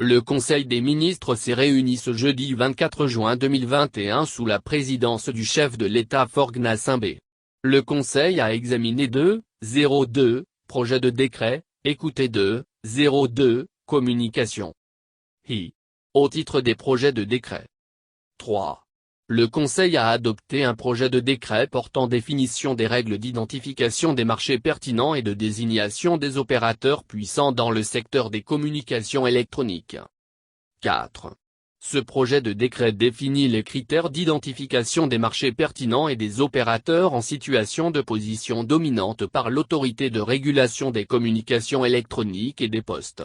Le Conseil des ministres s'est réuni ce jeudi 24 juin 2021 sous la présidence du chef de l'État Faure Gnassingbé. Le Conseil a examiné 2.02 projets de décret, écouté 2.02 communication. Au titre des projets de décret. 3. Le Conseil a adopté un projet de décret portant définition des règles d'identification des marchés pertinents et de désignation des opérateurs puissants dans le secteur des communications électroniques. 4. Ce projet de décret définit les critères d'identification des marchés pertinents et des opérateurs en situation de position dominante par l'autorité de régulation des communications électroniques et des postes.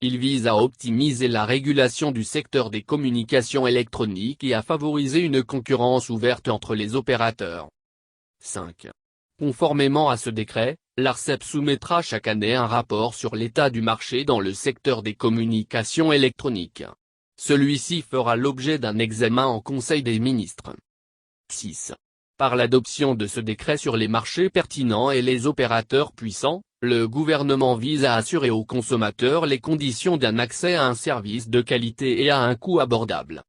Il vise à optimiser la régulation du secteur des communications électroniques et à favoriser une concurrence ouverte entre les opérateurs. 5. Conformément à ce décret, l'ARCEP soumettra chaque année un rapport sur l'état du marché dans le secteur des communications électroniques. Celui-ci fera l'objet d'un examen en Conseil des ministres. 6. Par l'adoption de ce décret sur les marchés pertinents et les opérateurs puissants, le gouvernement vise à assurer aux consommateurs les conditions d'un accès à un service de qualité et à un coût abordable.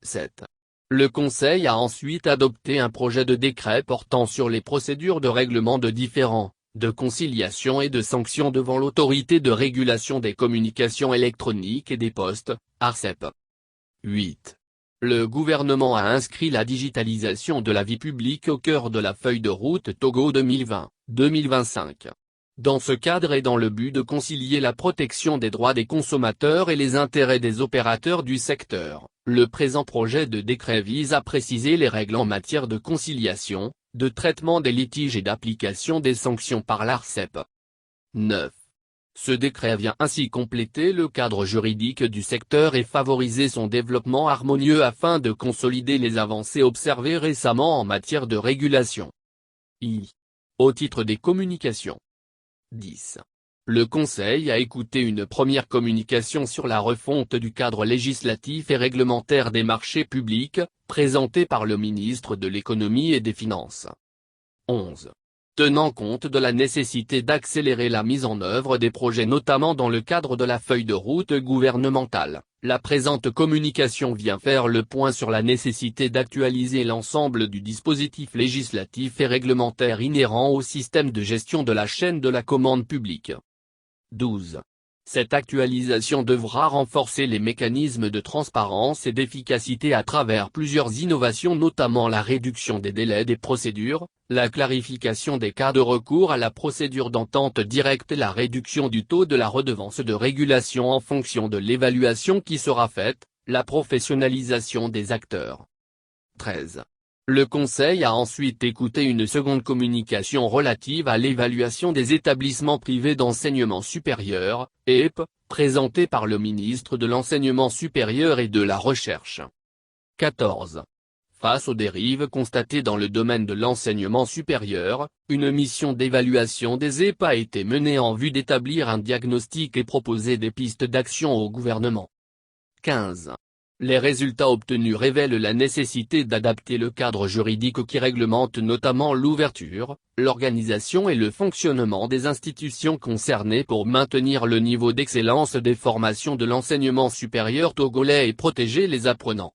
7. Le Conseil a ensuite adopté un projet de décret portant sur les procédures de règlement de différends, de conciliation et de sanctions devant l'autorité de régulation des communications électroniques et des postes, ARCEP. 8. Le gouvernement a inscrit la digitalisation de la vie publique au cœur de la feuille de route Togo 2020-2025. Dans ce cadre et dans le but de concilier la protection des droits des consommateurs et les intérêts des opérateurs du secteur, le présent projet de décret vise à préciser les règles en matière de conciliation, de traitement des litiges et d'application des sanctions par l'ARCEP. 9. Ce décret vient ainsi compléter le cadre juridique du secteur et favoriser son développement harmonieux afin de consolider les avancées observées récemment en matière de régulation. Au titre des communications. 10. Le Conseil a écouté une première communication sur la refonte du cadre législatif et réglementaire des marchés publics, présentée par le ministre de l'Économie et des Finances. 11. Tenant compte de la nécessité d'accélérer la mise en œuvre des projets notamment dans le cadre de la feuille de route gouvernementale, la présente communication vient faire le point sur la nécessité d'actualiser l'ensemble du dispositif législatif et réglementaire inhérent au système de gestion de la chaîne de la commande publique. 12. Cette actualisation devra renforcer les mécanismes de transparence et d'efficacité à travers plusieurs innovations notamment la réduction des délais des procédures, la clarification des cas de recours à la procédure d'entente directe et la réduction du taux de la redevance de régulation en fonction de l'évaluation qui sera faite, la professionnalisation des acteurs. 13. Le Conseil a ensuite écouté une seconde communication relative à l'évaluation des établissements privés d'enseignement supérieur, EEP, présentée par le ministre de l'Enseignement supérieur et de la Recherche. 14. Face aux dérives constatées dans le domaine de l'enseignement supérieur, une mission d'évaluation des EEP a été menée en vue d'établir un diagnostic et proposer des pistes d'action au gouvernement. 15. Les résultats obtenus révèlent la nécessité d'adapter le cadre juridique qui réglemente notamment l'ouverture, l'organisation et le fonctionnement des institutions concernées pour maintenir le niveau d'excellence des formations de l'enseignement supérieur togolais et protéger les apprenants.